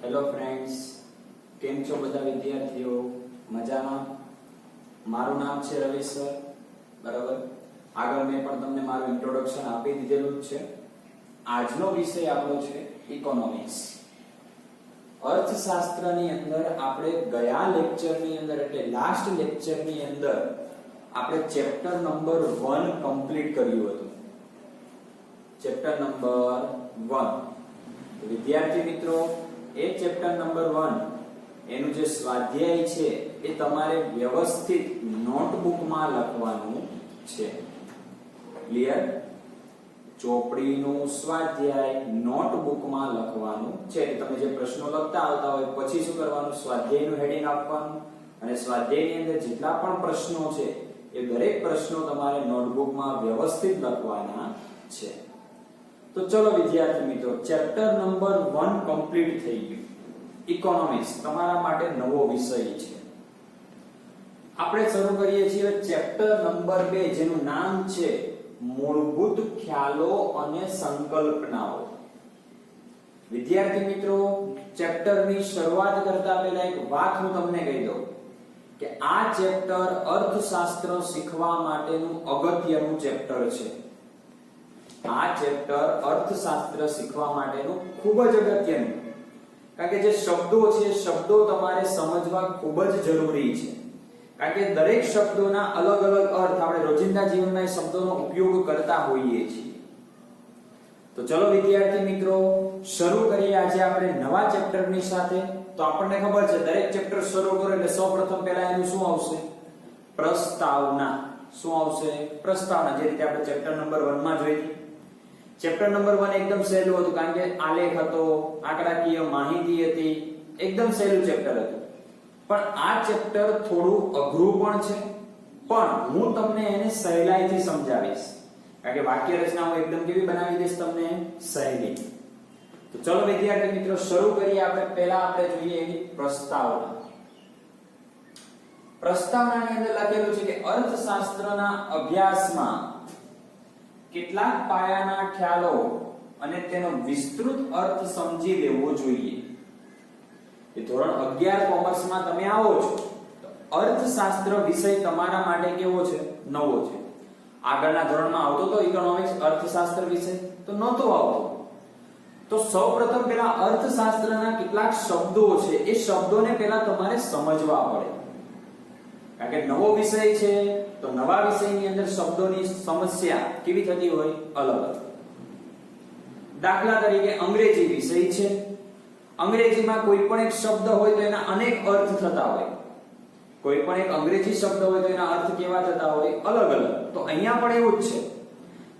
Hello friends, કેમ છો બધા વિદ્યાર્થીઓ? મજામાં? મારું નામ છે રવિ સર, બરાબર. આગળ મેં પણ તમને મારું ઇન્ટ્રોડક્શન આપી દીધેલું જ છે. આજનો વિષય આપણો છે ઇકોનોમિક્સ. અર્થશાસ્ત્રની અંદર આપણે ગયા લેક્ચરની અંદર એટલે લાસ્ટ લેક્ચરની અંદર આપણે ચેપ્ટર નંબર 1 કમ્પ્લીટ કર્યું હતું. Chapter number 1. વિદ્યાર્થી મિત્રો, એ ચેપ્ટર નંબર 1 એનું જે સ્વાધ્યાય છે એ તમારે વ્યવસ્થિત નોટબુકમાં લખવાનું છે. ક્લિયર? ચોપડીનું સ્વાધ્યાય નોટબુકમાં લખવાનું છે. તમે જે પ્રશ્નો લખતા આવતા હોય પછી શું કરવાનું? સ્વાધ્યાયનું હેડિંગ આપવાનું અને સ્વાધ્યાયની અંદર જેટલા પણ પ્રશ્નો છે એ દરેક પ્રશ્નો તમારે નોટબુકમાં વ્યવસ્થિત લખવાના છે. તો ચલો વિદ્યાર્થી મિત્રો, ચેપ્ટર નંબર 1 કમ્પ્લીટ થઈ ગયું. ઇકોનોમિક્સ તમારા માટે નવો વિષય છે. આપણે શરૂ કરીએ છીએ ચેપ્ટર નંબર 2 જેનું નામ છે મૂળભૂત ખ્યાલો અને સંકલ્પનાઓ. વિદ્યાર્થી મિત્રો, ચેપ્ટરની શરૂઆત કરતા પહેલા એક વાત હું તમને કહી દઉં કે આ ચેપ્ટર અર્થશાસ્ત્ર શીખવા માટેનું અગત્યનું ચેપ્ટર છે. આ ચેપ્ટર અર્થશાસ્ત્ર શીખવા માટેનું ખૂબ જ અગત્યનું, કારણ કે જે શબ્દો છે શબ્દો તમારે સમજવા ખૂબ જ જરૂરી છે. કારણ કે દરેક શબ્દોના અલગ અલગ અર્થ આપણે રોજિંદા જીવનમાં એ શબ્દોનો ઉપયોગ કરતા હોઈએ છીએ. તો ચલો વિદ્યાર્થી મિત્રો, શરૂ કરીએ આજે આપણે નવા ચેપ્ટરની સાથે. તો આપણને ખબર છે દરેક ચેપ્ટર શરૂ કરો એટલે સૌપ્રથમ પહેલા એનું શું આવશે? પ્રસ્તાવના. શું આવશે? પ્રસ્તાવના. જે રીતે આપણે ચેપ્ટર નંબર 1 માં જોઈ હતી. ચેપ્ટર નંબર 1 એકદમ સહેલું હતું, કારણ કે આલેખ હતો, આંકડાકીય માહિતી હતી, એકદમ સહેલું ચેપ્ટર હતું. પણ આ ચેપ્ટર થોડું અઘરું પણ છે, પણ હું તમને એને સહેલાઈથી સમજાવીશ. કારણ કે વાક્ય રચના હું એકદમ કેવી બનાવી દઈશ તમને? સહેલી. તો ચલો વિદ્યાર્થી મિત્રો, શરૂ કરીએ. આપણે જોઈએ એની પ્રસ્તાવના. પ્રસ્તાવનાની અંદર લખેલું છે કે અર્થશાસ્ત્રના અભ્યાસમાં કેટલાક પાયાના ખ્યાલો અને તેનો વિસ્તૃત અર્થ સમજી લેવો જોઈએ. એ ધોરણ 11 કોમર્સમાં તમે આવો છો તો અર્થશાસ્ત્ર વિષય તમારા માટે કેવો છે? નવો છે. આગળના ધોરણમાં આવતો તો ઇકોનોમિક્સ અર્થશાસ્ત્ર વિષય તો નહોતો આવતો. તો સૌપ્રથમ પહેલા અર્થશાસ્ત્રના કેટલાક શબ્દો છે એ શબ્દોને પહેલા તમારે સમજવા પડે. કારણ કે નવો વિષય છે તો નવા વિષયની અંદર શબ્દોની સમસ્યા કેવી થતી હોય? અલગ અલગ. દાખલા તરીકે અંગ્રેજી વિષય છે. અંગ્રેજીમાં કોઈ પણ એક શબ્દ હોય તો એના અનેક અર્થ થતા હોય. કોઈ પણ એક અંગ્રેજી શબ્દ હોય તો એના અર્થ કેવા થતા હોય? અલગ અલગ. તો અહીંયા પણ એવું જ છે.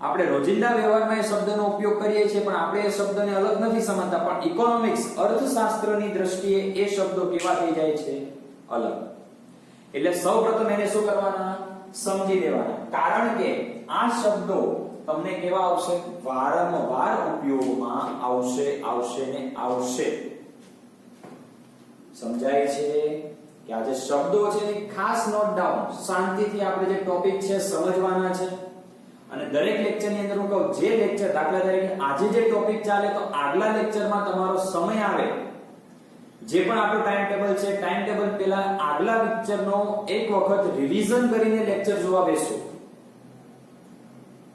આપણે રોજિંદા વ્યવહારમાં એ શબ્દનો ઉપયોગ કરીએ છીએ, પણ આપણે એ શબ્દને અલગ નથી સમજતા. પણ ઇકોનોમિક્સ અર્થશાસ્ત્રની દ્રષ્ટિએ એ શબ્દો કેવા થઈ જાય છે? અલગ. એટલે સૌપ્રથમ એને શું કરવાના? સમજી લેવાના. કારણ કે આ શબ્દો તમને કેવા આવશે? વારંવાર ઉપયોગમાં આવશે ને આવશે. સમજાય છે કે આ જે શબ્દો છે એ ખાસ નોટ ડાઉન, શાંતિથી આપણે જે ટોપિક છે સમજવાના છે. અને દરેક લેક્ચરની અંદર હું કહું, જે લેક્ચર દાખલા તરીકે આજે જે ટોપિક ચાલે તો આગલા લેક્ચરમાં તમારો સમય આવે, જે પણ આપણું ટાઈમ ટેબલ છે, ટાઈમ ટેબલ પહેલા આગલા લેક્ચરનો એક વખત રિવિઝન કરીને લેક્ચર જોવા બેસજો.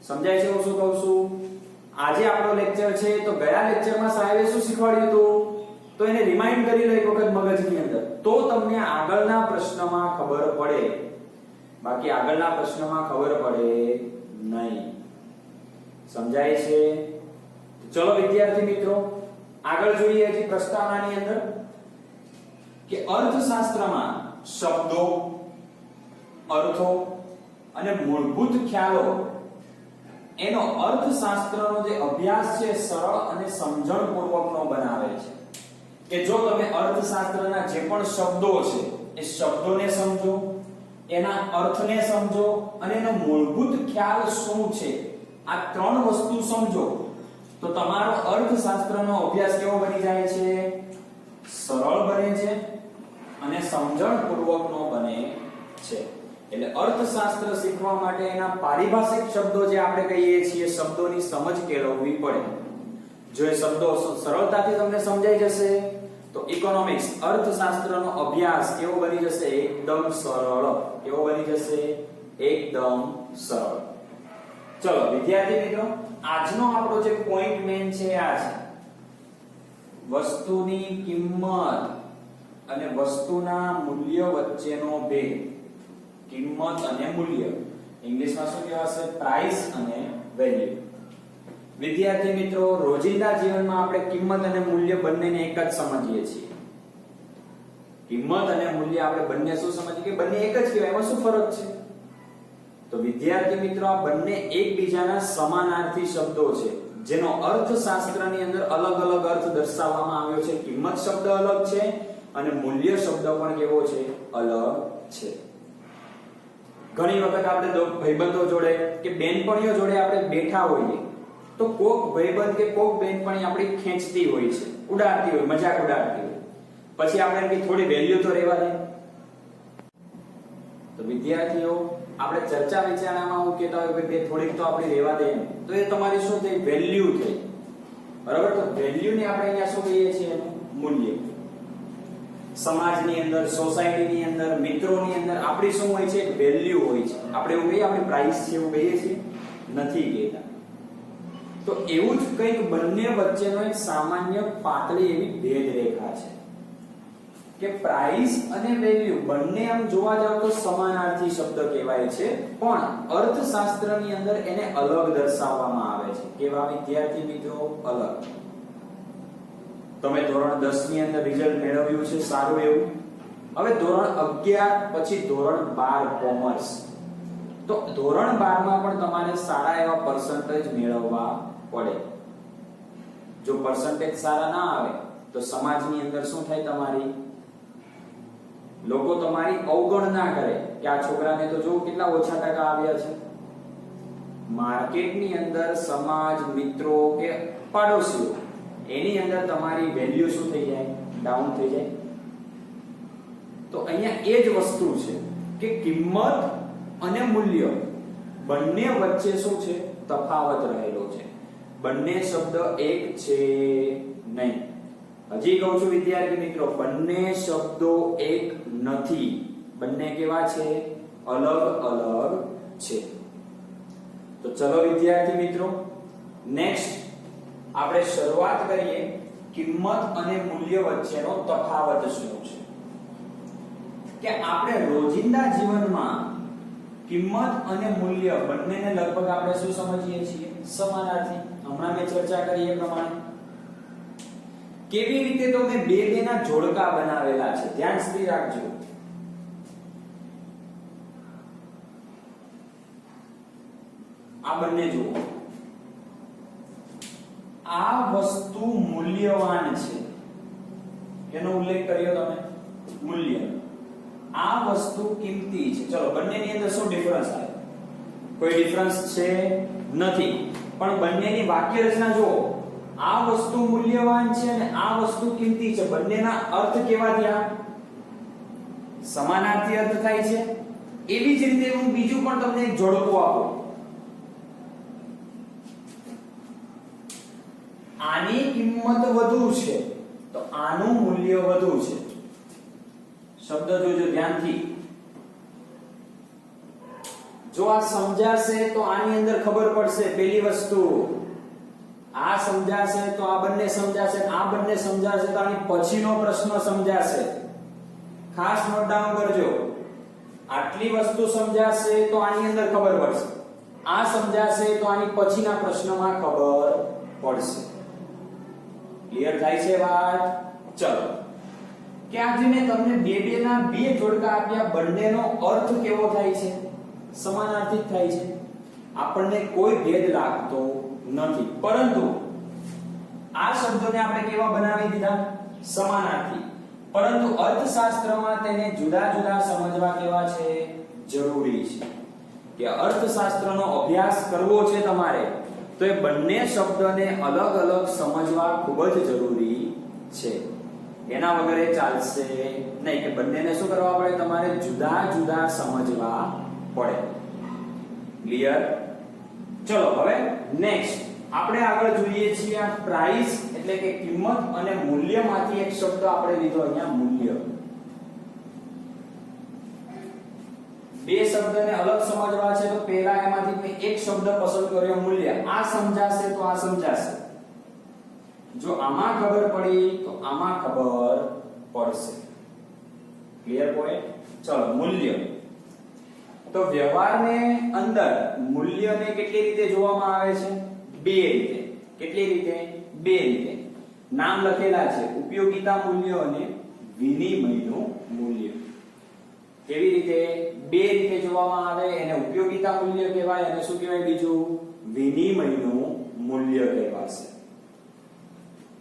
સમજાય છે હું શું કહું છું? આજે આપણો લેક્ચર છે તો ગયા લેક્ચરમાં સાહેબે શું શીખવાડ્યું હતું તો એને રિમાઇન્ડ કરી લો એક વખત મગજની અંદર, તો તમને આગળના પ્રશ્નમાં ખબર પડે. બાકી આગળના પ્રશ્નમાં ખબર પડે નહીં. સમજાય છે? ચલો વિદ્યાર્થી મિત્રો, આગળ જોઈએ હજી પ્રસ્તાવનાની અંદર કે અર્થશાસ્ત્રમાં શબ્દો, અર્થો અને મૂળભૂત ખ્યાલો એનો અર્થશાસ્ત્રનો જે અભ્યાસ છે સરળ અને સમજણપૂર્વકનો બનાવે છે. કે જો તમે અર્થશાસ્ત્રના જે પણ શબ્દો છે એ શબ્દોને સમજો, એના અર્થને સમજો અને એનો મૂળભૂત ખ્યાલ શું છે, આ ત્રણ વસ્તુ સમજો તો તમારો અર્થશાસ્ત્રનો અભ્યાસ કેવો બની જાય છે? સરળ બને છે અને સમજણપૂર્વકનો બને છે. એટલે અર્થશાસ્ત્ર શીખવા માટે એના પારિભાષિક શબ્દો જે આપણે કહીએ છીએ શબ્દોની સમજ કેળવવી પડે. જો એ શબ્દો સરળતાથી તમને સમજાઈ જશે તો ઇકોનોમિક્સ અર્થશાસ્ત્રનો અભ્યાસ કેવો બની જશે? એકદમ સરળ. કેવો બની જશે? એકદમ સરળ. ચલો વિદ્યાર્થી મિત્રો, આજનો આપણો જે પોઈન્ટ મેન છે આ છે વસ્તુની કિંમત અને વસ્તુના મૂલ્ય વચ્ચેનો ભેદ. કિંમત અને મૂલ્ય, ઇંગ્લિશમાં શું કહેવાશે? પ્રાઇસ અને વેલ્યુ. વિદ્યાર્થી મિત્રો, રોજિંદા જીવનમાં આપણે કિંમત અને મૂલ્ય બંનેને એક જ સમજીએ છીએ. કિંમત અને મૂલ્ય આપણે બંને શું સમજીએ કે બંને એક જ કહેવાય. એમાં શું ફરક છે? તો વિદ્યાર્થી મિત્રો, આ બંને એકબીજાના સમાનાર્થી શબ્દો છે જેનો અર્થશાસ્ત્રની અંદર અલગ અલગ અર્થ દર્શાવવામાં આવ્યો છે. કિંમત શબ્દ અલગ છે અને મૂલ્ય શબ્દ પણ કેવો છે? અલગ છે. ઘણી વખત આપણે ભાઈબંધો જોડે કે બેનપણીઓ જોડે આપણે બેઠા હોઈએ તો કોક ભાઈબંધ કે કોક બેનપણી આપણી ખેંચતી હોય છે, ઉડાડતી હોય, મજાક ઉડાડતી હોય. પછી આપણે એમ કે થોડી વેલ્યુ તો રહેવા દે. તો વિદ્યાર્થીઓ, આપણે ચર્ચા વિચારણામાં હું કહેતા હોય કે થોડીક તો આપણે રહેવા દે, તો એ તમારી શું થઈ? વેલ્યુ થઈ. બરાબર? તો વેલ્યુ ને આપણે અહીંયા શું કહીએ છીએ? મૂલ્ય. સમાજની અંદર, સોસાયટીની અંદર, મિત્રોની અંદર આપણી શું હોય છે? વેલ્યુ હોય છે. આપણે એવું કહીએ આપણી પ્રાઇસ છે એવું કહીએ છીએ? નથી કહેતા. તો એવું જ કંઈક બંને વચ્ચેનો એક સામાન્ય પાતળી એવી ભેદ રેખા છે કે પ્રાઇસ અને વેલ્યુ બંને આમ જોવા જાવ તો સમાનાર્થી શબ્દ કહેવાય છે, પણ અર્થશાસ્ત્રની અંદર એને અલગ દર્શાવવામાં આવે છે. કેવા વિદ્યાર્થી મિત્રો? અલગ. તમે ધોરણ 10 ની અંદર રિઝલ્ટ મેળવ્યું છે સારું એવું. હવે ધોરણ 11 પછી ધોરણ 12 કોમર્સ. તો ધોરણ 12 માં પણ તમારે સારા એવા પર્સન્ટેજ મેળવવા પડે. જો પર્સન્ટેજ સારા ના આવે તો સમાજની અંદર શું થાય? તમારી લોકો તમારી અવગણના કરે કે આ છોકરાને તો જો કેટલા ઓછા ટકા આવ્યા છે. માર્કેટની અંદર સમાજ, મિત્રો કે પાડોશીઓ, એની અંદર તમારી વેલ્યુ શું થઈ જાય? ડાઉન થઈ જાય. તો અહીંયા એ જ વસ્તુ છે કે કિંમત અને મૂલ્ય બંને વચ્ચે શું છે? તફાવત રહેલો છે. બંને શબ્દ એક છે નહીં. હજી કહું છું વિદ્યાર્થી મિત્રો, બંને શબ્દો એક નથી. બંને કેવા છે? અલગ અલગ છે. તો ચલો વિદ્યાર્થી મિત્રો, નેક્સ્ટ આપણે શરૂઆત કરીએ. કિંમત અને મૂલ્ય વચ્ચેનો તફાવત શું છે? કે આપણે રોજિંદા જીવનમાં કિંમત અને મૂલ્ય બંનેને લગભગ આપણે શું સમજીએ છીએ? સમાનાર્થી. હમણાં મેં ચર્ચા કરી એ પ્રમાણે. કેવી રીતે? તો મેં બે ના જોડકા બનાવેલા છે, ધ્યાનથી રાખજો. આ બંને જુઓ. આ વસ્તુ મૂલ્યવાન છે, એનો ઉલ્લેખ કર્યો તમે, મૂલ્ય. આ વસ્તુ કિંમતી છે. ચલો, બંનેની અંદર શું ડિફરન્સ આવે? કોઈ ડિફરન્સ છે નથી, પણ બંનેની વાક્ય રચના જુઓ. આ વસ્તુ મૂલ્યવાન છે અને આ વસ્તુ કિંમતી છે. બંનેના અર્થ કેવા થયા? સમાનાર્થી અર્થ થાય છે. એવી જ રીતે હું બીજું પણ તમને એક જોડકું આપું. આની કિંમત વધુ છે તો આનું મૂલ્ય વધુ છે. શબ્દ જોજો ધ્યાનથી. જો આ સમજાશે તો આની અંદર ખબર પડશે. પહેલી વસ્તુ આ સમજાશે તો આ બંને સમજાશે, આ બંને સમજાશે તો આની પછીનો પ્રશ્ન સમજાશે. ખાસ નોટ ડાઉન કરજો. આટલી વસ્તુ સમજાશે તો આની અંદર ખબર પડશે, આ સમજાશે તો આની પછીના પ્રશ્નમાં ખબર પડશે. ક્લિયર થાય છે વાત? ચલો, કે આજે મેં તમને બે ના બે જોડકા આપ્યા, બંનેનો અર્થ કેવો થાય છે? સમાનાર્થી થાય છે. આપણને કોઈ ભેદ લાગતો નથી, પરંતુ આ શબ્દોને આપણે કેવા બનાવી દીધા? સમાનાર્થી. પરંતુ અર્થશાસ્ત્રમાં તેને જુદા જુદા સમજવા કેવા છે? જરૂરી છે. કે અર્થશાસ્ત્રનો અભ્યાસ કરવો છે તમારે તો એ બંને શબ્દને અલગ અલગ સમજવા ખૂબ જ જરૂરી છે. એના વગર એ ચાલશે નહીં. કે બંનેને શું કરવા પડે? તમારે જુદા જુદા સમજવા પડે. ક્લિયર? ચલો હવે નેક્સ્ટ આપણે આગળ જોઈએ છીએ આ પ્રાઇસ એટલે એટલે કે કિંમત અને મૂલ્યમાંથી એક શબ્દ આપણે લીધો અહીંયા મૂલ્ય. બે શબ્દને અલગ સમજવા છે તો પહેલા એમાંથી મેં એક શબ્દ પસંદ કર્યો મૂલ્ય. આ સમજાશે તો આ સમજાશે. જો આમાં ખબર પડી તો આમાં ખબર પડશે. Clear point? ચલો મૂલ્ય. તો વ્યવહારને અંદર મૂલ્યને કેટલી રીતે જોવામાં આવે છે? બે રીતે. કેટલી રીતે? બે રીતે. નામ લખેલા છે ઉપયોગિતા મૂલ્ય અને વિનિમયનું મૂલ્ય. કેવી રીતે? બે રીતે જોવામાં આવે. એને ઉપયોગિતા મૂલ્ય કહેવાય અને શું કહેવાય બીજું? વિનિમયનું મૂલ્ય કહેવાશે.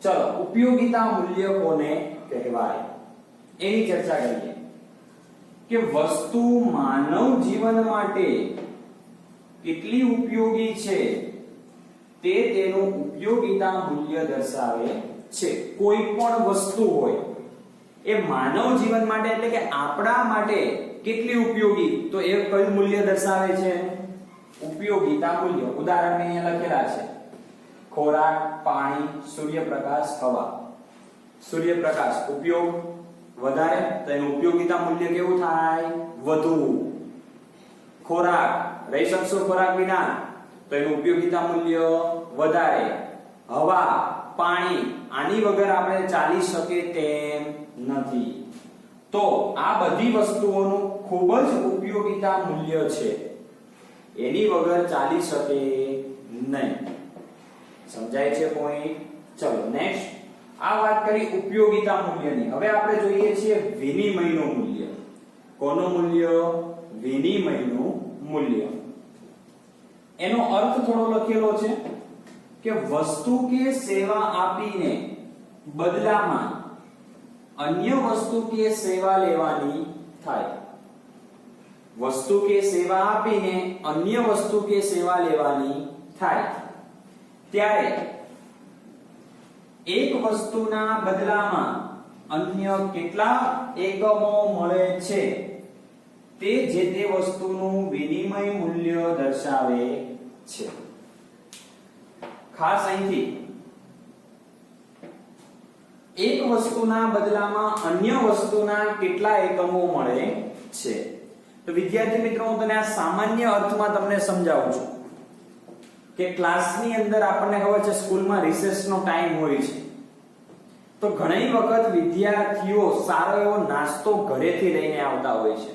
ચલો ઉપયોગિતા મૂલ્ય કોને કહેવાય એની ચર્ચા કરીએ. કે વસ્તુ માનવ જીવન માટે કેટલી ઉપયોગી છે તે તેનું ઉપયોગિતા મૂલ્ય દર્શાવે છે. કોઈ પણ વસ્તુ હોય એ માનવ જીવન માટે એટલે કે આપણા માટે કેટલી ઉપયોગી, તો એ કયું મૂલ્ય દર્શાવે છે? ઉપયોગિતા મૂલ્ય. ઉદાહરણ અહીંયા લખેલા છે ખોરાક, પાણી, સૂર્યપ્રકાશ, હવા. સૂર્યપ્રકાશ ઉપયોગ વધારે તો એનું ઉપયોગિતા મૂલ્ય કેવું થાય? વધુ. ખોરાક રહી શકશો ખોરાક વિના તો એનું ઉપયોગિતા મૂલ્ય વધારે. હવા, પાણી આની વગર આપણે ચાલી શકે તેમ નથી. તો આ બધી વસ્તુઓનું ખૂબ જ ઉપયોગિતા મૂલ્ય છે. એની વગર ચાલી શકે નહીં. સમજાય છે પોઈન્ટ? ચલો નેક્સ્ટ. આ વાત કરી ઉપયોગિતા મૂલ્યની. હવે આપણે જોઈએ છીએ વિનિમયનું મૂલ્ય. કોનું મૂલ્ય? વિનિમયનું મૂલ્ય. એનો અર્થ થોડો લખેલો છે કે વસ્તુ કે સેવા આપીને બદલામાં અન્ય વસ્તુ કે સેવા લેવાની થાય. વસ્તુ કે સેવા આપીને અન્ય વસ્તુ કે સેવા લેવાની થાય ત્યારે એક વસ્તુના બદલામાં અન્ય કેટલા એકમો મળે છે તે જે તે વસ્તુનું વિનિમય મૂલ્ય દર્શાવે છે. ખાસ અહીંથી એક વસ્તુના બદલામાં અન્ય વસ્તુના કેટલા એકમો મળે છે. તો વિદ્યાર્થી મિત્રો હું તને આ સામાન્ય અર્થમાં તમને સમજાવું છું કે ક્લાસની અંદર આપણને ખબર છે સ્કૂલમાં રિસેસનો ટાઈમ હોય છે તો ઘણી વખત વિદ્યાર્થીઓ સારો એવો નાસ્તો ઘરેથી લઈને આવતા હોય છે.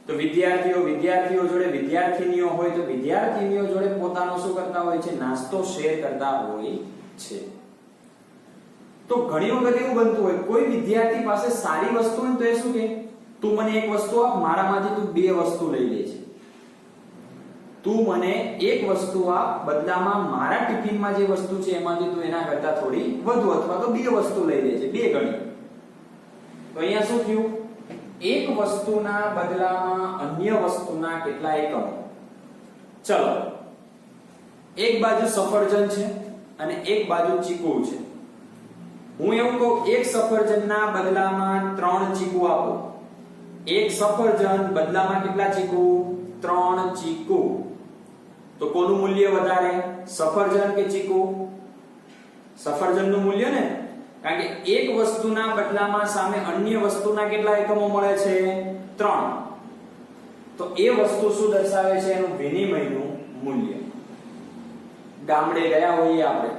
તો વિદ્યાર્થીઓ જોડે વિદ્યાર્થીનીઓ હોય તો વિદ્યાર્થીનીઓ જોડે પોતાનો શું કરતા હોય છે? નાસ્તો શેર કરતા હોય છે. તો ઘણી વખત એવું બનતું હોય કોઈ વિદ્યાર્થી પાસે સારી વસ્તુ હોય તો એ શું કે તું મને એક વસ્તુ આપ, મારામાંથી તું બે વસ્તુ લઈ લે છે. તું મને એક વસ્તુ આપ, બદલામાં મારા ટિફિનમાં જે વસ્તુ છે એમાંથી તું એના કરતા થોડી વધુ અથવા તો બે વસ્તુ લઈ લે છે, બે ગણી. તો અહીંયા શું થયું? એક વસ્તુના બદલામાં અન્ય વસ્તુના કેટલા એકમો. ચલો એક બાજુ સફરજન છે અને એક બાજુ ચીકુ છે. હું એવું કહું એક સફરજનના બદલામાં 3 ચીકુ આપો. એક સફરજન બદલામાં કેટલા ચીકુ? 3 ચીકુ. તો કોનું મૂલ્ય વધારે? સફરજન કે ચીકુ? સફરજનનું મૂલ્ય ને, કારણ કે એક વસ્તુના બદલામાં સામે અન્ય વસ્તુના કેટલા એકમો મળે છે? 3. તો એ વસ્તુ શું દર્શાવે છે? એનું વિનિમયનું મૂલ્ય. ગામડે ગયા હોઈએ આપણે,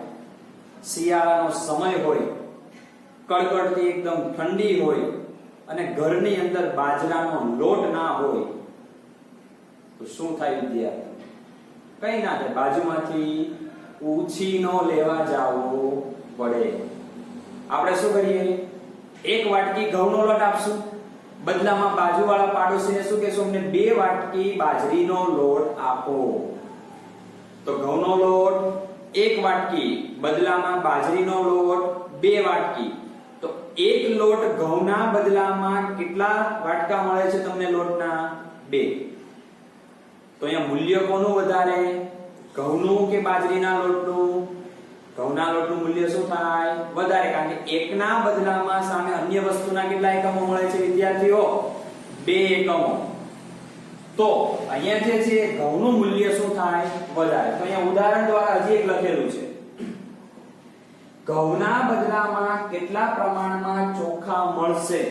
શિયાળાનો સમય હોય, કડકડતી એકદમ ઠંડી હોય અને ઘરની અંદર બાજરાનો લોટ ના હોય તો શું થાય વિદ્યાર્થી? કઈ ના થાય, બાજુમાંથી ઉછીનો લેવા જાવો પડે. આપણે શું કરીએ? એક વાટકી ઘઉંનો લોટ આપશું, બદલામાં બાજુવાળા પાડોશીને શું કહેશું? અમને 2 વાટકી બાજરીનો લોટ આપો. તો ઘઉંનો લોટ 1 વાટકી, બદલામાં બાજરીનો લોટ 2 વાટકી. તો એક લોટ ઘઉંના બદલામાં કેટલા વાટકા મળે છે તમને લોટના? 2. તો અહીંયા મૂલ્ય કોનું વધારે? ઘઉંનું કે બાજરીના લોટનું? ઘઉંના લોટનું મૂલ્ય શું થાય? વધારે, કારણ કે એકના બદલામાં સામે અન્ય વસ્તુના કેટલા એકમો મળે છે વિદ્યાર્થીઓ? 2 એકમો. તો અહીંયા જે છે ઘઉંનું મૂલ્ય શું થાય? વધારે. તો અહીંયા ઉદાહરણ દ્વારા હજી એક લખેલું છે ઘઉંના બદલામાં કેટલા પ્રમાણમાં ચોખા મળશે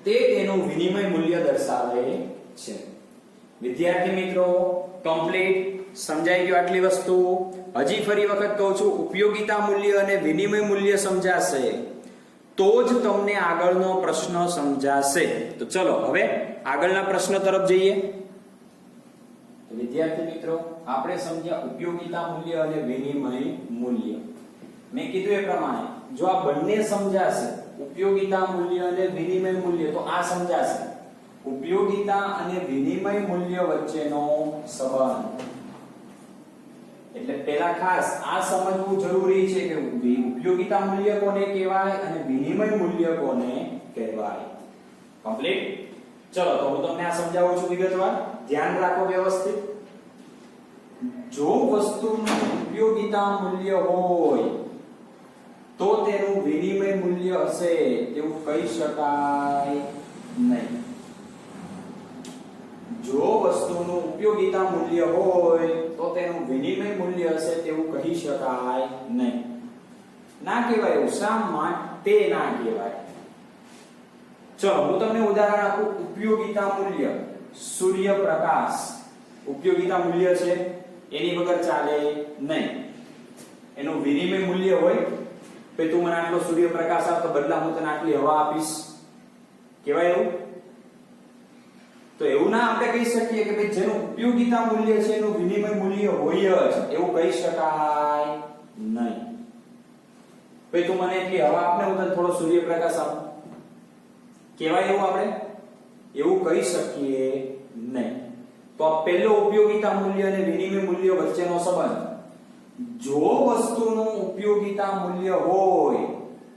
તે તેનું વિનિમય મૂલ્ય દર્શાવે છે. વિદ્યાર્થી મિત્રો, કમ્પ્લીટ સમજાઈ ગયું આટલી વસ્તુ? હજી ફરી વખત કહું છું, ઉપયોગિતા મૂલ્ય અને વિનિમય મૂલ્ય સમજાશે તો જ તમને આગળનો પ્રશ્ન સમજાશે. તો ચલો હવે આગળના પ્રશ્ન તરફ જઈએ. વિદ્યાર્થી મિત્રો, આપણે સમજ્યા ઉપયોગિતા મૂલ્ય અને વિનિમય મૂલ્ય. મેં કીધું એ પ્રમાણે જો આ બંને સમજાશે, ઉપયોગિતા મૂલ્ય અને વિનિમય મૂલ્ય, તો આ સમજાશે ઉપયોગિતા અને વિનિમય મૂલ્ય વચ્ચેનો સંબંધ. એટલે પહેલા ખાસ આ સમજવું જરૂરી છે કે ઉપયોગિતા મૂલ્ય કોને કહેવાય અને વિનિમય મૂલ્ય કોને કહેવાય. કમ્પ્લીટ? ચલો તો હું તમને આ સમજાવું છું વિગતવાર. ધ્યાન રાખો વ્યવસ્થિત. જો વસ્તુનું ઉપયોગિતા મૂલ્ય હોય તો તેનું વિનિમય મૂલ્ય હશે તેવું કહી શકાય નહીં. જો વસ્તુનું ઉપયોગિતા મૂલ્ય હોય તો તેનું વિનિમય મૂલ્ય હશે તેવું કહી શકાય નહીં. ના કહેવાય એવું. શા માટે ના કહેવાય? ચલો હું તમને ઉદાહરણ આપું. ઉપયોગિતા મૂલ્ય સૂર્યપ્રકાશ ઉપયોગિતા મૂલ્ય છે, એની વગર ચાલે નહીં. એનું વિનિમય મૂલ્ય હોય કે તું મને આટલો સૂર્યપ્રકાશ આપ તો બદલા હું તને આટલી હવા આપીશ, કહેવાય એવું? તો એવું ના આપણે કહી શકીએ કે ભાઈ જેનું ઉપયોગિતા મૂલ્ય છે એનું વિનિમય મૂલ્ય હોય જ, એવું કહી શકાય નહીં. ભાઈ તું મને એટલી હવા આપને હું તને થોડો સૂર્યપ્રકાશ આપું, કહેવાય એવું? આપણે એવું કહી શકીએ નહીં. તો આ પહેલો ઉપયોગિતા મૂલ્ય અને વિનિમય મૂલ્ય વચ્ચેનો સંબંધ. જો વસ્તુનું ઉપયોગિતા મૂલ્ય હોય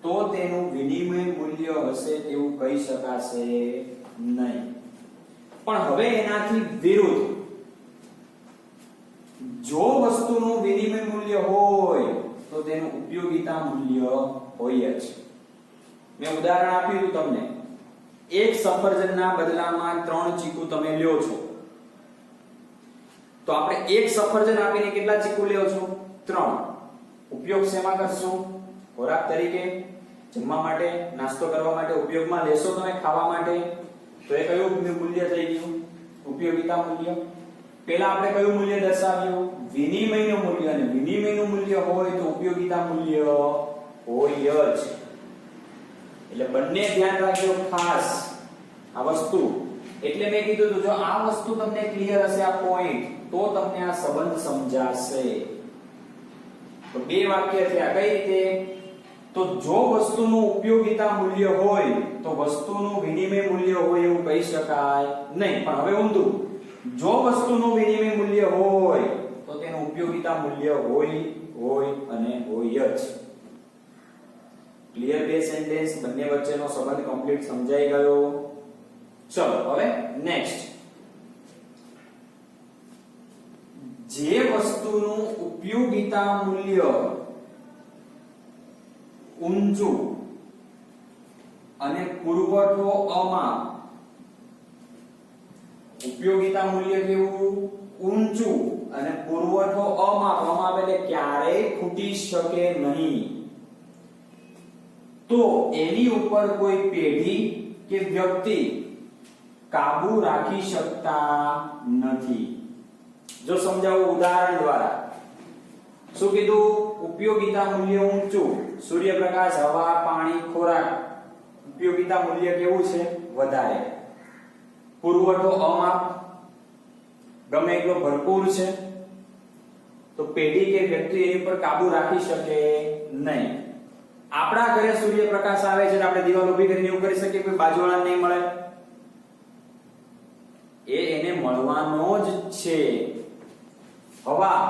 તો તેનું વિનિમય મૂલ્ય હશે તેવું કહી શકાશે નહીં. પણ હવે એનાથી વિરુદ્ધ, જો વસ્તુનું વિનિમય મૂલ્ય હોય તો તેનું ઉપયોગિતા મૂલ્ય હોય જ. મેં ઉદાહરણ આપ્યું તમને. એક સફરજનના બદલામાં 3 ચીકુ તમે લ્યો છો, તો આપણે એક સફરજન આપીને કેટલા ચીકુ લ્યો છો? 3. ઉપયોગ શેમાં કરશો? ખોરાક તરીકે, જમવા માટે, નાસ્તો કરવા માટે ઉપયોગમાં લેશો તમે, ખાવા માટે. તો એ કયું મૂલ્ય થઈ ગયું? ઉપયોગિતા મૂલ્ય. પહેલા આપણે કયું મૂલ્ય દર્શાવ્યું? વિનિમયનું મૂલ્ય. અને વિનિમયનું મૂલ્ય હોય તો ઉપયોગિતા મૂલ્ય હોય જ. એટલે બંને ધ્યાન રાખજો ખાસ આ વસ્તુ. એટલે મેં કીધું જો આ વસ્તુ તમને ક્લિયર હશે, આ પોઈન્ટ, તો તમને આ સંબંધ સમજાશે. તો બે વાક્ય થયા. કઈ રીતે? તો જો વસ્તુનું ઉપયોગિતા મૂલ્ય હોય તો વસ્તુનું વિનિમય મૂલ્ય હોય એવું કહી શકાય નહીં. પણ હવે ઊંધું, જો વસ્તુનું વિનિમય મૂલ્ય હોય તો તેનું ઉપયોગિતા મૂલ્ય હોય અને હોય જ. ક્લિયર? બે સેન્ટેન્સ, બંને વચ્ચેનો સંબંધ કમ્પ્લીટ સમજાઈ ગયો. ચલો હવે નેક્સ્ટ. જે વસ્તુનું ઉપયોગિતા મૂલ્ય ઊંચું અને પુરવઠો અમાપ. ઉપયોગિતા મૂલ્ય કેવું? ઊંચું અને પુરવઠો અમાપ. અમાપ એટલે ક્યારેય ખૂટી શકે નહીં. તો એની ઉપર કોઈ પેઢી કે વ્યક્તિ કાબુ રાખી શકતા નથી. જો સમજાવું ઉદાહરણ દ્વારા. શું કીધું? ઉપયોગિતા મૂલ્ય ઊંચું, સૂર્યપ્રકાશ, હવા, પાણી, ખોરાક. ઉપયોગિતા મૂલ્ય કેવું છે? વધારે. પુરવઠો અમાપ, ગમે એટલો ભરપૂર છે. તો પેઢી કે વ્યક્તિ એની પર કાબુ રાખી શકે નહીં. આપણા ઘરે સૂર્યપ્રકાશ આવે છે, આપણે દિવાલ ઊભી કરીને એવું કરી શકીએ કે બાજુવાળાને નહીં મળે? એને મળવાનો જ છે. હવા,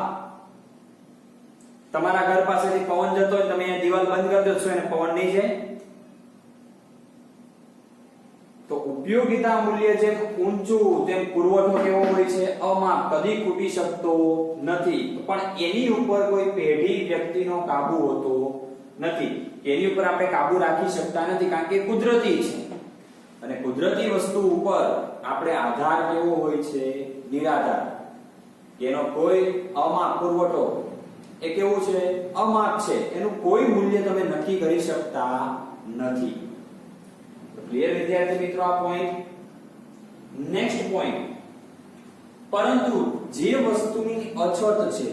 તમારા ઘર પાસેથી પવન જતો હોય, તમે દિવાલ બંધ કરી દો છો, એને પવન નહીં જાય? તો ઉપયોગિતા મૂલ્ય જેમ ઊંચું તેમ પુરવઠો કેવો હોય છે? અમાપ, કદી ખૂટી શકતો નથી. પણ એની ઉપર કોઈ પેઢી વ્યક્તિનો કાબુ હોતો નથી. એની ઉપર આપણે કાબુ રાખી શકતા નથી, કારણ કે કુદરતી છે. અને કુદરતી વસ્તુ ઉપર આપણે આધાર કેવો હોય છે? નિરાધાર. એનો કોઈ અમાપ પુરવઠો એ કેવું છે? અમાપ છે. એનું કોઈ મૂલ્ય તમે નક્કી કરી શકતા નથી. ક્લિયર વિદ્યાર્થી મિત્રો આ પોઈન્ટ? નેક્સ્ટ પોઈન્ટ, પરંતુ જે વસ્તુની અછત છે,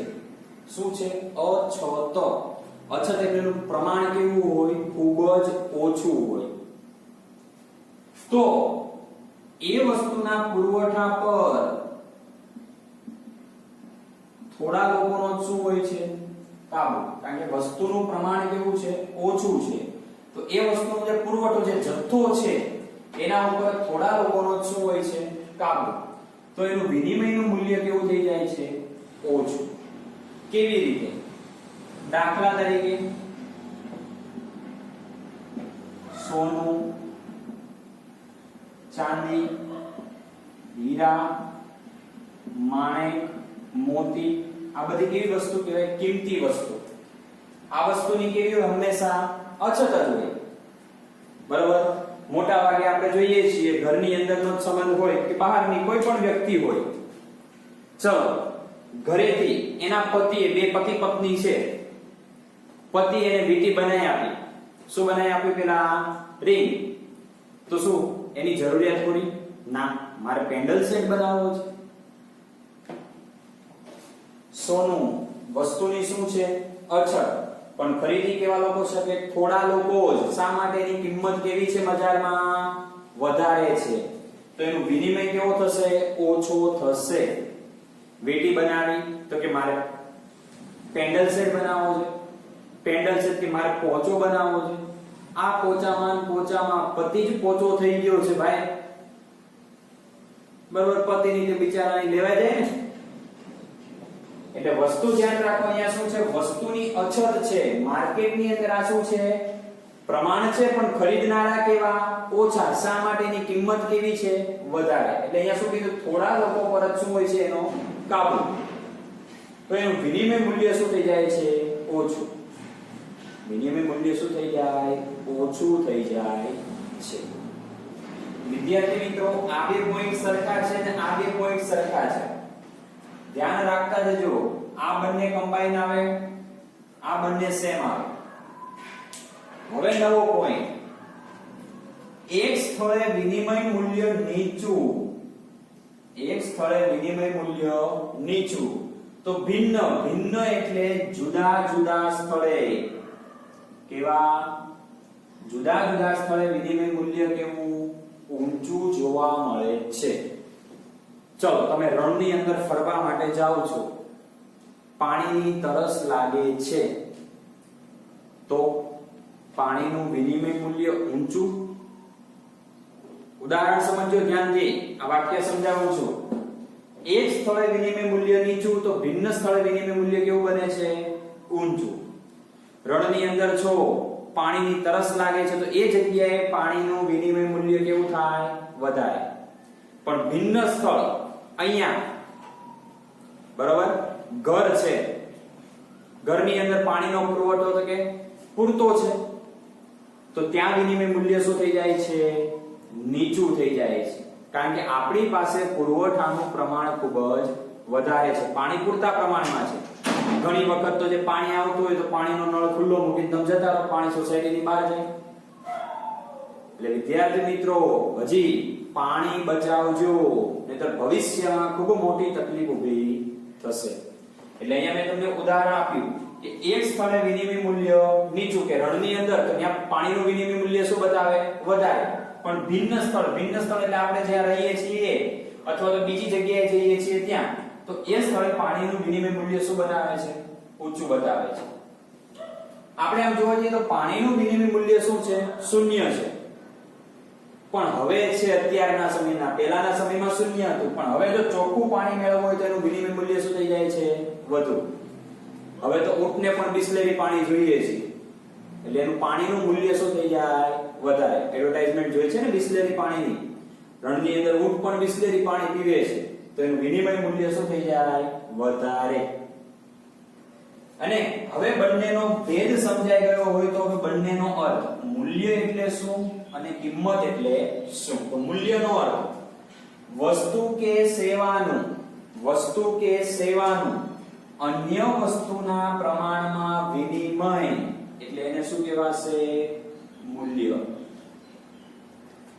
શું છે? અછત. અછત એટલે એનું પ્રમાણ કેવું હોય? ખૂબ જ ઓછું હોય. તો એ વસ્તુના પુરવઠા પર થોડા લોકોનો શું હોય છે? કાબુ. કારણ કે વસ્તુનું પ્રમાણ કેવું છે? ઓછું છે. તો એ વસ્તુનો જે પુરવઠો જે જથ્થો છે એના ઉપર થોડા લોકોનો શું હોય છે? કાબુ. તો એનું વિનિમયનું મૂલ્ય કેવું થઈ જાય છે? ઓછું. કેવી રીતે? દાખલા તરીકે સોનું, ચાંદી, હીરા, માણેક, મોતી, આ બધી કેવી વસ્તુ કહેવાય? કિંમતી વસ્તુ. આ વસ્તુની કેવી હોય? હંમેશા અછત જ હોય. બરાબર? મોટા ભાગે આપણે જોઈએ છીએ ઘરની અંદરનો સંબંધ હોય કે બહારની કોઈ પણ વ્યક્તિ હોય, ચલો ઘરેથી એના પતિએ, બે પતિ પત્ની છે, પતિ એને વીંટી બનાવી આપી. શું બનાવી આપ્યું? પેલા રિંગ. તો શું એની જરૂરિયાત પૂરી? ના, મારે પેન્ડલ સેટ બનાવવો છે. સોનું વસ્તુની શું છે? અછત. પણ ખરીદી કેવા લોકો શકે? થોડા લોકો જ. શા માટે? એની કિંમત કેવી છે બજારમાં? વધારે છે. તો એનું વિનિમય કેવો થશે? ઓછો થશે. વીંટી બનાવી તો કે મારે પેન્ડલ સેટ બનાવવો છે. પેન્ડલ સેટ કે મારે પોચો બનાવવો છે. આ પોચામાં પતિ જ પોચો થઈ ગયો છે ભાઈ. બરોબર? પતિની તે બિચારાની લેવાય જાય ને. એટલે વસ્તુ ધ્યાન રાખો, અહીંયા શું છે? વસ્તુની અછત છે. માર્કેટની અંદર આ શું છે? પ્રમાણ છે, પણ ખરીદનારા કેવા? ઓછા. શા માટે? એની કિંમત કેવી છે? વધારે. એટલે અહીંયા શું કીધું? થોડા લોકો પર જ શું હોય છે? એનો કાબુ. તો એનું વિનિમય મૂલ્ય શું થઈ જાય છે? ઓછું. વિનિમય મૂલ્ય શું થઈ જાય? ઓછું થઈ જાય છે. વિદ્યાર્થી મિત્રો, આ બે પોઈન્ટ સરખા છે અને આ બે પોઈન્ટ સરખા છે. ધ્યાન રાખતા જજો. આ બંને કમ્બાઈન આવે, આ બંને સેમ આવે. હવે નવો પોઈન્ટ, એક સ્થળે વિનિમય મૂલ્ય નીચું, એક સ્થળે વિનિમય મૂલ્ય નીચું. તો ભિન્ન. ભિન્ન એટલે જુદા જુદા સ્થળે. કેવા? જુદા જુદા સ્થળે વિનિમય મૂલ્ય કેવું? ઊંચું જોવા મળે છે. ચલો, તમે રણની અંદર ફરવા માટે જાઓ છો, પાણીની તરસ લાગે છે, તો પાણીનું વિનિમય મૂલ્ય ઊંચું. ઉદાહરણ સમજો ધ્યાનથી, આ વાક્ય સમજાવું છું. એક સ્થળે વિનિમય મૂલ્ય નીચું, તો ભિન્ન સ્થળે વિનિમય મૂલ્ય કેવું બને છે? ઊંચું. રણની અંદર છો, પાણીની તરસ લાગે છે, તો એ જગ્યાએ પાણીનું વિનિમય મૂલ્ય કેવું થાય? વધારે. પણ ભિન્ન સ્થળ, અહીંયા બરાબર ઘર છે, ઘરની અંદર પાણીનો પુરવઠો તો કે પૂરતો છે, તો ત્યાં વિનિમય મૂલ્ય શું થઈ જાય છે? નીચું થઈ જાય છે. કારણ કે આપણી પાસે પુરવઠાનું પ્રમાણ ખૂબ જ વધારે છે, પાણી પૂરતા પ્રમાણમાં છે. ઘણી વખત તો જે પાણી આવતું હોય તો પાણીનો નળ ખુલ્લો મૂકીને તમે જતા રહો, પાણી સોસાયટીની બહાર જાય. એટલે વિદ્યાર્થી મિત્રો, હજી પાણી બચાવજો, નહીતર ભવિષ્યમાં ખૂબ મોટી તકલીફ ઊભી થશે. એટલે અહીંયા મેં તમને ઉદાહરણ આપ્યું કે એક સ્થળે વિનિમય મૂલ્ય નીચું, કે રણની અંદર તો ત્યાં પાણીનું વિનિમય મૂલ્ય શું બતાવે? વધારે. પણ ભિન્ન સ્થળ એટલે આપણે જ્યાં રહીએ છીએ અથવા તો બીજી જગ્યાએ જઈએ છીએ ત્યાં, તો એ સ્થળે પાણીનું વિનિમય મૂલ્ય શું બતાવે છે? ઊંચું બતાવે છે. આપણે આમ જોવા જઈએ તો પાણીનું વિનિમય મૂલ્ય શું છે? શૂન્ય છે. પણ હવે છે અત્યારના સમયના, પહેલાના સમયમાં શૂન્ય હતું, પણ હવે જો ચોખ્ખું પાણી મેળવવું હોય તો એનું વિનિમય મૂલ્ય શું થઈ જાય છે? વધુ. હવે તો ઊંટને પણ બિસ્લેરી પાણી જોઈએ છે, એટલે એનું પાણીનું મૂલ્ય શું થઈ જાય? વધારે. એડવર્ટાઇઝમેન્ટ જોઈએ છે ને બિસ્લેરી પાણીની, રણની અંદર ઊંટ પણ બિસ્લેરી પાણી પીવે છે, તો એનું વિનિમય મૂલ્ય શું થઈ જાય? વધારે. અને હવે બંનેનો ભેદ સમજાઈ ગયો હોય તો હવે બંનેનો અર્થ, મૂલ્ય એટલે શું અને કિંમત એટલે શું. તો મૂલ્યનો અર્થ વસ્તુ કે સેવાનું અન્ય વસ્તુના પ્રમાણમાં વિનિમય એટલે એને શું કહેવાશે? મૂલ્ય.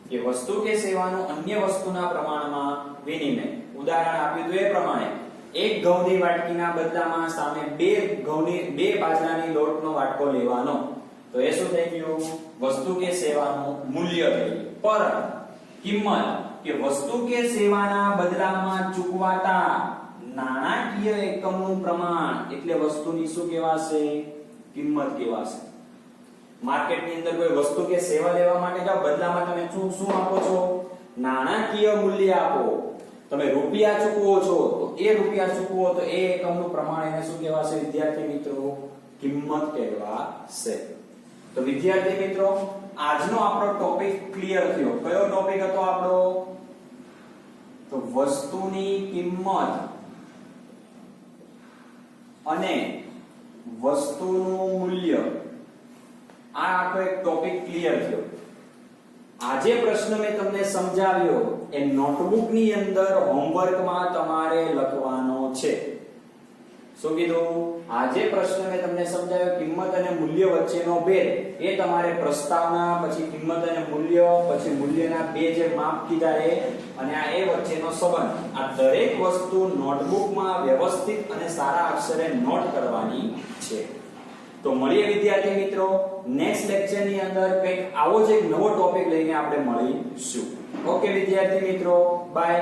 કે વસ્તુ કે સેવાનું અન્ય વસ્તુના પ્રમાણમાં વિનિમય. ઉદાહરણ આપ્યું તો એ પ્રમાણે એક ઘઉંની વાટકીના બદલામાં સામે બે બાજરાની લોટનો વાટકો લેવાનો, તો એ શું થઈ ગયું? વસ્તુ કે સેવાનું મૂલ્ય થઈ ગયું. પર કિંમત કે વસ્તુ કે સેવાના બદલામાં ચૂકવાતા નાણાકીય એકમનું પ્રમાણ એટલે વસ્તુની શું કહેવાશે? કિંમત કહેવાશે. માર્કેટની અંદર કોઈ વસ્તુ કે સેવા લેવા માટે જાવ, બદલામાં તમે શું આપો છો? નાણાકીય મૂલ્ય આપો. તમે રૂપિયા ચૂકવો છો તો એ રૂપિયા ચૂકવો તો એ એકમનું પ્રમાણ એને શું કહેવાશે વિદ્યાર્થી મિત્રો? કિંમત કહેવાશે. તો વિદ્યાર્થી મિત્રો આજનો આપણો ટોપિક ક્લિયર થયો. કયો ટોપિક હતો આપણો? તો વસ્તુની કિંમત અને વસ્તુનું મૂલ્ય. આ આખો એક ટોપિક ક્લિયર થયો. આજે પ્રશ્ન મેં તમને સમજાવ્યો એ નોટબુક ની અંદર હોમવર્કમાં તમારે લખવાનો છે. શું કીધું? આજે પ્રશ્ન મેં તમને સમજાવ્યો કિંમત અને મૂલ્ય વચ્ચેનો ભેદ એ તમારે પ્રસ્તાવના, પછી કિંમત અને મૂલ્ય, પછી મૂલ્યના બે જે માપ કીધા એ અને આ એ વચ્ચેનો સંબંધ, આ દરેક વસ્તુ નોટબુકમાં વ્યવસ્થિત અને સારા અક્ષરે નોટ કરવાની છે. તો મળીએ વિદ્યાર્થી મિત્રો નેક્સ્ટ લેક્ચર ની અંદર કંઈક આવો જ એક નવો ટોપિક લઈને આપણે મળીશું. ઓકે વિદ્યાર્થી મિત્રો, બાય.